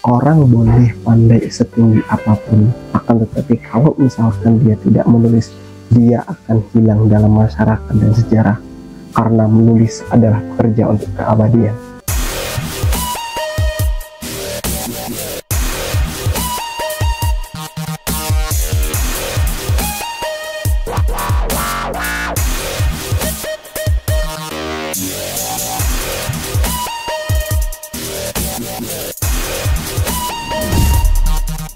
Orang boleh pandai setinggi apapun, akan tetapi kalau misalkan dia tidak menulis, dia akan hilang dalam masyarakat dan sejarah, karena menulis adalah pekerja untuk keabadian.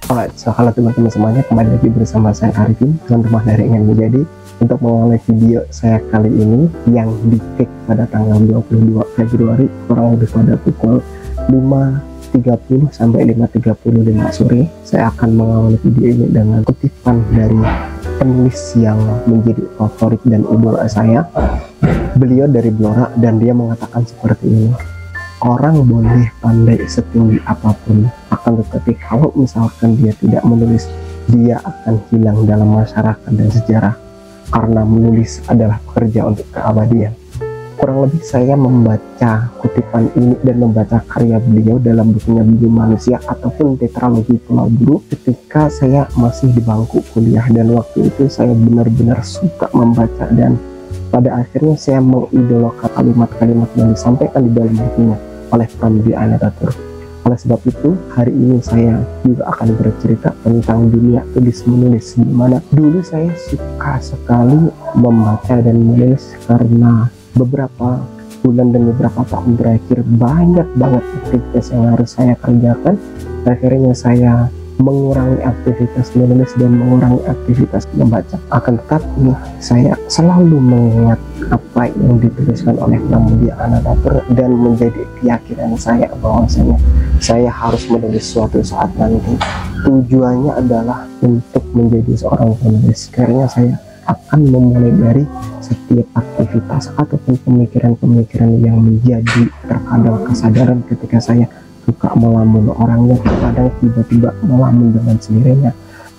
Alright, so halo teman-teman semuanya, kembali lagi bersama saya Arifin, tuan rumah dari Ingin Menjadi, untuk mengawali video saya kali ini yang di-take pada tanggal 22 Februari kurang lebih pada pukul 5.30 sampai 5.35 sore. Saya akan mengawali video ini dengan kutipan dari penulis yang menjadi favorit dan idola saya. Beliau dari Blora dan dia mengatakan seperti ini: orang boleh pandai setinggi apapun, akan tetapi kalau misalkan dia tidak menulis, dia akan hilang dalam masyarakat dan sejarah, karena menulis adalah pekerja untuk keabadian. Kurang lebih saya membaca kutipan ini dan membaca karya beliau dalam bukunya Bumi Manusia ataupun Tetralogi Pulau Buru ketika saya masih di bangku kuliah, dan waktu itu saya benar-benar suka membaca, dan pada akhirnya saya mengidolakan kalimat-kalimat yang disampaikan di dalam bukunya oleh Pramudia Anantatur. Oleh sebab itu, hari ini saya juga akan bercerita tentang dunia tulis menulis, di mana dulu saya suka sekali membaca dan menulis karena beberapa bulan dan beberapa tahun terakhir banyak banget aktivitas yang harus saya kerjakan. Akhirnya saya mengurangi aktivitas menulis dan mengurangi aktivitas membaca. Akan tetapi saya selalu mengingat apa yang dituliskan oleh Pramudia Anantatur dan menjadi keyakinan saya bahwasanya saya harus menulis suatu saat nanti. Tujuannya adalah untuk menjadi seorang penulis. Karena saya akan memulai dari setiap aktivitas ataupun pemikiran-pemikiran yang menjadi terkadang kesadaran ketika saya suka melamun, orangnya terkadang tiba-tiba melamun dengan sendirinya.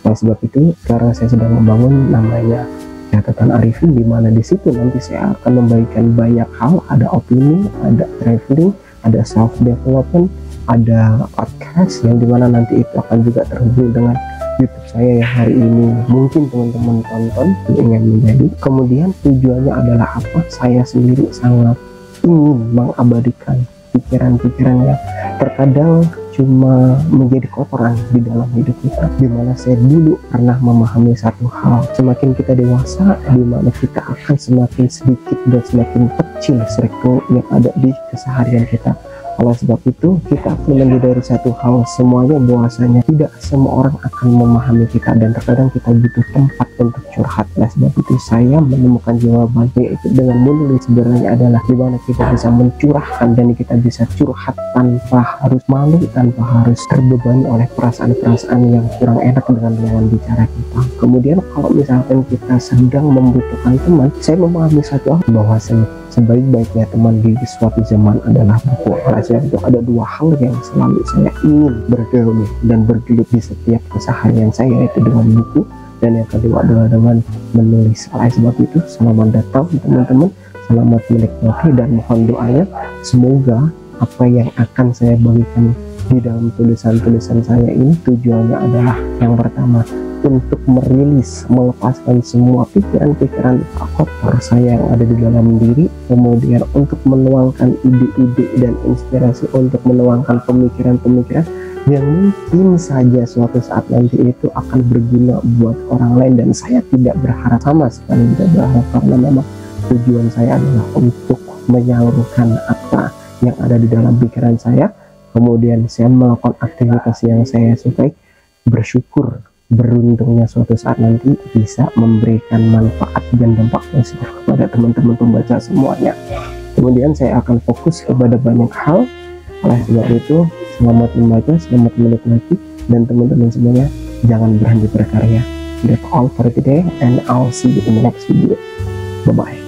Oleh sebab itu, sekarang saya sedang membangun namanya catatan Arifin, di mana di situ nanti saya akan membagikan banyak hal. Ada opini, ada traveling, ada self development, ada podcast yang dimana nanti itu akan juga terhubung dengan YouTube saya yang hari ini mungkin teman-teman tonton Ingin Menjadi. Kemudian tujuannya adalah apa? Saya sendiri sangat ingin mengabadikan pikiran-pikiran yang terkadang cuma menjadi kotoran di dalam hidup kita, dimana saya dulu pernah memahami satu hal: semakin kita dewasa, dimana kita akan semakin sedikit dan semakin kecil circle yang ada di keseharian kita. Oleh sebab itu, kita akan menyadari satu hal semuanya, bahwasanya tidak semua orang akan memahami kita, dan terkadang kita butuh tempat untuk curhat. Oleh sebab itu, saya menemukan jawaban yaitu dengan menulis. Sebenarnya adalah dimana kita bisa mencurahkan dan kita bisa curhat tanpa harus malu, tanpa harus terbebani oleh perasaan-perasaan yang kurang enak dengan lawan bicara kita. Kemudian kalau misalkan kita sedang membutuhkan teman, saya memahami satu hal, bahwasanya sebaik-baiknya teman di suatu zaman adalah buku. Oleh sebab itu, ada dua hal yang selalu saya ingin bergaul dan bergelut di setiap keseharian saya, yaitu dengan buku, dan yang kedua adalah dengan menulis. Oleh sebab itu, selamat datang teman-teman, selamat menikmati, dan mohon doanya semoga apa yang akan saya bagikan di dalam tulisan-tulisan saya ini tujuannya adalah yang pertama untuk merilis, melepaskan semua pikiran-pikiran kotor saya yang ada di dalam diri, kemudian untuk menuangkan ide-ide dan inspirasi, untuk menuangkan pemikiran-pemikiran yang mungkin saja suatu saat nanti itu akan berguna buat orang lain. Dan saya tidak berharap, sama sekali tidak berharap, karena memang tujuan saya adalah untuk menyalurkan apa yang ada di dalam pikiran saya. Kemudian saya melakukan aktivitas yang saya sukai, bersyukur beruntungnya suatu saat nanti bisa memberikan manfaat dan dampak positif kepada teman-teman pembaca semuanya. Kemudian saya akan fokus kepada banyak hal. Oleh sebab itu, selamat membaca, selamat menikmati, dan teman-teman semuanya jangan berhenti berkarya. That's all for today, and I'll see you in the next video. Bye bye.